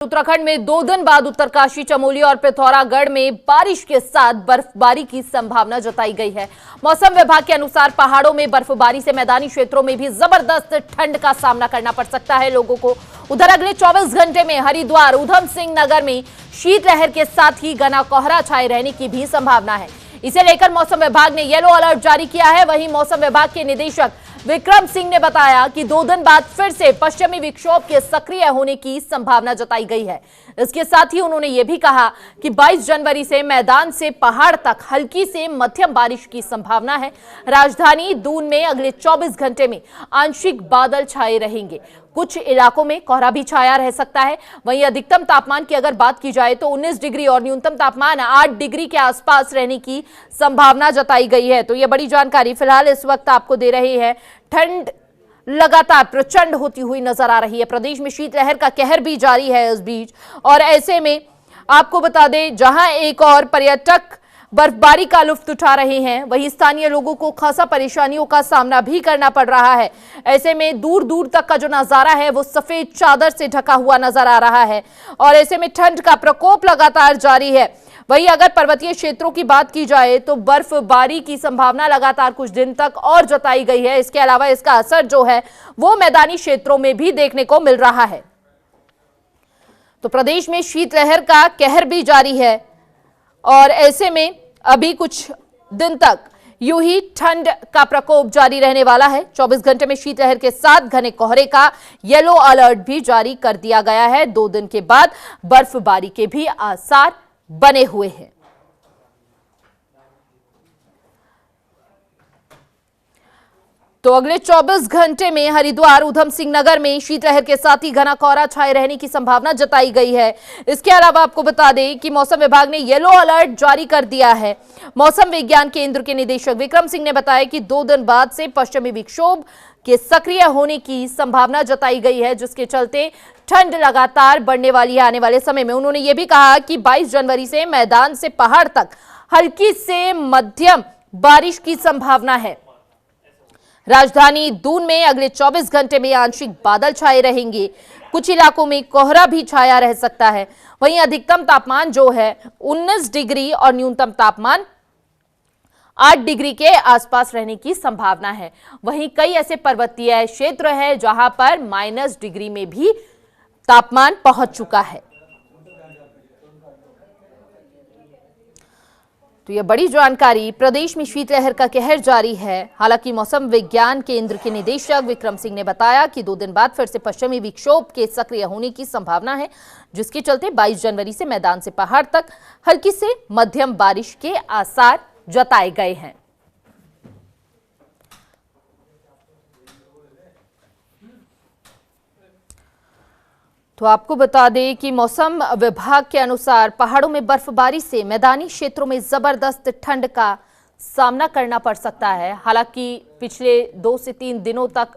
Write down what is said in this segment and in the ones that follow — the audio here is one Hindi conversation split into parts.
उत्तराखंड में 2 दिन बाद उत्तरकाशी, चमोली और पिथौरागढ़ में बारिश के साथ बर्फबारी की संभावना जताई गई है। मौसम विभाग के अनुसार पहाड़ों में बर्फबारी से मैदानी क्षेत्रों में भी जबरदस्त ठंड का सामना करना पड़ सकता है लोगों को। उधर अगले 24 घंटे में हरिद्वार, उधम सिंह नगर में शीतलहर के साथ ही घना कोहरा छाए रहने की भी संभावना है। इसे लेकर मौसम विभाग ने येलो अलर्ट जारी किया है। वहीं मौसम विभाग के निदेशक विक्रम सिंह ने बताया कि 2 दिन बाद फिर से पश्चिमी विक्षोभ के सक्रिय होने की संभावना जताई गई है। इसके साथ ही उन्होंने ये भी कहा कि 22 जनवरी से मैदान से पहाड़ तक हल्की से मध्यम बारिश की संभावना है। राजधानी दून में अगले 24 घंटे में आंशिक बादल छाए रहेंगे, कुछ इलाकों में कोहरा भी छाया रह सकता है। वहीं अधिकतम तापमान की अगर बात की जाए तो 19 डिग्री और न्यूनतम तापमान 8 डिग्री के आसपास रहने की संभावना जताई गई है। तो यह बड़ी जानकारी फिलहाल इस वक्त आपको दे रही है। ठंड लगातार प्रचंड होती हुई नजर आ रही है। प्रदेश में शीतलहर का कहर भी जारी है इस बीच, और ऐसे में आपको बता दें, जहां एक और पर्यटक बर्फबारी का लुत्फ उठा रहे हैं, वहीं स्थानीय लोगों को खासा परेशानियों का सामना भी करना पड़ रहा है। ऐसे में दूर दूर तक का जो नजारा है वो सफेद चादर से ढका हुआ नजर आ रहा है, और ऐसे में ठंड का प्रकोप लगातार जारी है। वहीं अगर पर्वतीय क्षेत्रों की बात की जाए तो बर्फबारी की संभावना लगातार कुछ दिन तक और जताई गई है। इसके अलावा इसका असर जो है वो मैदानी क्षेत्रों में भी देखने को मिल रहा है। तो प्रदेश में शीतलहर का कहर भी जारी है, और ऐसे में अभी कुछ दिन तक यूं ही ठंड का प्रकोप जारी रहने वाला है। 24 घंटे में शीतलहर के साथ घने कोहरे का येलो अलर्ट भी जारी कर दिया गया है। 2 दिन के बाद बर्फबारी के भी आसार बने हुए हैं। तो अगले 24 घंटे में हरिद्वार, उधम सिंह नगर में शीतलहर के साथ ही घना कोहरा छाए रहने की संभावना जताई गई है। इसके अलावा आपको बता दें कि मौसम विभाग ने येलो अलर्ट जारी कर दिया है। मौसम विज्ञान केंद्र के निदेशक विक्रम सिंह ने बताया कि 2 दिन बाद से पश्चिमी विक्षोभ के सक्रिय होने की संभावना जताई गई है, जिसके चलते ठंड लगातार बढ़ने वाली है आने वाले समय में। उन्होंने ये भी कहा कि 22 जनवरी से मैदान से पहाड़ तक हल्की से मध्यम बारिश की संभावना है। राजधानी दून में अगले 24 घंटे में आंशिक बादल छाए रहेंगे, कुछ इलाकों में कोहरा भी छाया रह सकता है। वहीं अधिकतम तापमान जो है 19 डिग्री और न्यूनतम तापमान 8 डिग्री के आसपास रहने की संभावना है। वहीं कई ऐसे पर्वतीय क्षेत्र हैं जहां पर -डिग्री में भी तापमान पहुंच चुका है। तो यह बड़ी जानकारी, प्रदेश में शीतलहर का कहर जारी है। हालांकि मौसम विज्ञान केंद्र के निदेशक विक्रम सिंह ने बताया कि 2 दिन बाद फिर से पश्चिमी विक्षोभ के सक्रिय होने की संभावना है, जिसके चलते 22 जनवरी से मैदान से पहाड़ तक हल्की से मध्यम बारिश के आसार जताए गए हैं। तो आपको बता दें कि मौसम विभाग के अनुसार पहाड़ों में बर्फबारी से मैदानी क्षेत्रों में जबरदस्त ठंड का सामना करना पड़ सकता है। हालांकि पिछले 2 से 3 दिनों तक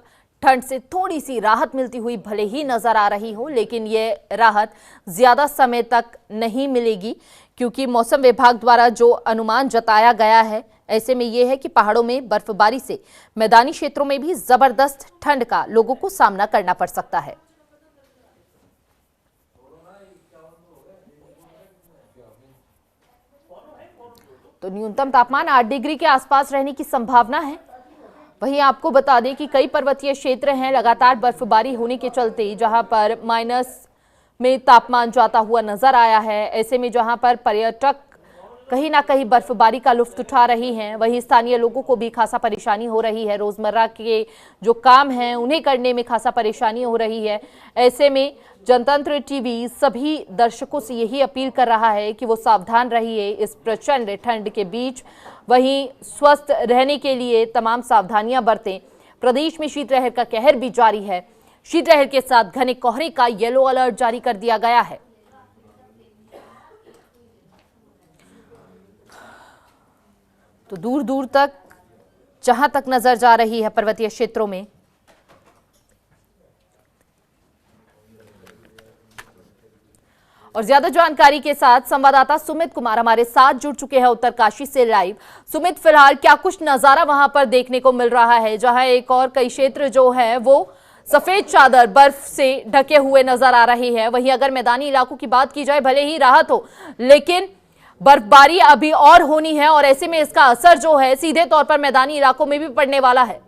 ठंड से थोड़ी सी राहत मिलती हुई भले ही नजर आ रही हो, लेकिन ये राहत ज्यादा समय तक नहीं मिलेगी, क्योंकि मौसम विभाग द्वारा जो अनुमान जताया गया है, ऐसे में यह है कि पहाड़ों में बर्फबारी से मैदानी क्षेत्रों में भी जबरदस्त ठंड का लोगों को सामना करना पड़ सकता है। तो न्यूनतम तापमान 8 डिग्री के आसपास रहने की संभावना है। वहीं आपको बता दें कि कई पर्वतीय क्षेत्र हैं लगातार बर्फबारी होने के चलते जहां पर माइनस में तापमान जाता हुआ नजर आया है। ऐसे में जहां पर पर्यटक कहीं ना कहीं बर्फबारी का लुत्फ उठा रही हैं, वहीं स्थानीय लोगों को भी खासा परेशानी हो रही है। रोजमर्रा के जो काम हैं उन्हें करने में खासा परेशानी हो रही है। ऐसे में जनतंत्र टीवी सभी दर्शकों से यही अपील कर रहा है कि वो सावधान रहिए इस प्रचंड ठंड के बीच। वहीं स्वस्थ रहने के लिए तमाम सावधानियां बरतें। प्रदेश में शीतलहर का कहर भी जारी है। शीतलहर के साथ घने कोहरे का येलो अलर्ट जारी कर दिया गया है। तो दूर दूर तक जहां तक नजर जा रही है पर्वतीय क्षेत्रों में और ज्यादा जानकारी के साथ संवाददाता सुमित कुमार हमारे साथ जुड़ चुके हैं उत्तरकाशी से लाइव। सुमित, फिलहाल क्या कुछ नजारा वहां पर देखने को मिल रहा है, जहां एक और कई क्षेत्र जो है वो सफेद चादर बर्फ से ढके हुए नजर आ रही है। वहीं अगर मैदानी इलाकों की बात की जाए, भले ही राहत हो, लेकिन बर्फबारी अभी और होनी है और ऐसे में इसका असर जो है सीधे तौर पर मैदानी इलाकों में भी पड़ने वाला है।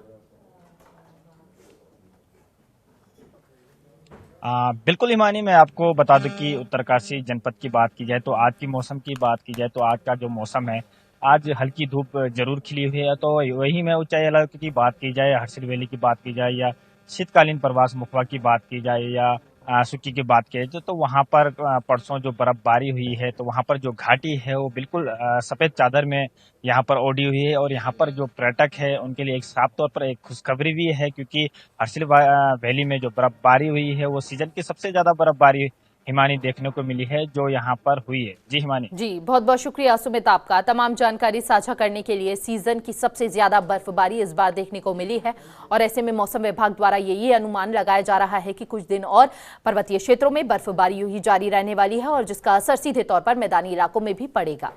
बिल्कुल हिमानी, मैं आपको बता दूं कि उत्तरकाशी जनपद की बात की जाए तो आज की मौसम की बात की जाए तो आज का जो मौसम है, आज हल्की धूप जरूर खिली हुई है। तो वही में ऊंचाई इलाके की बात की जाए, हर्षिल वैली की बात की जाए, या शीतकालीन प्रवास मुखवा की बात की जाए, या सुक्की की बात की जाए, तो वहां पर परसों जो बर्फबारी हुई है, तो वहां पर जो घाटी है वो बिल्कुल सफेद चादर में यहाँ पर ओढ़ी हुई है। और यहाँ पर जो पर्यटक है उनके लिए एक साफ तौर पर एक खुशखबरी भी है, क्योंकि हर्षिल वैली में जो बर्फबारी हुई है वो सीजन की सबसे ज्यादा बर्फबारी हिमानी देखने को मिली है जो यहाँ पर हुई है। जी हिमानी। जी, बहुत बहुत शुक्रिया सुमित आपका तमाम जानकारी साझा करने के लिए। सीजन की सबसे ज्यादा बर्फबारी इस बार देखने को मिली है और ऐसे में मौसम विभाग द्वारा ये अनुमान लगाया जा रहा है कि कुछ दिन और पर्वतीय क्षेत्रों में बर्फबारी यूं ही जारी रहने वाली है और जिसका असर सीधे तौर पर मैदानी इलाकों में भी पड़ेगा।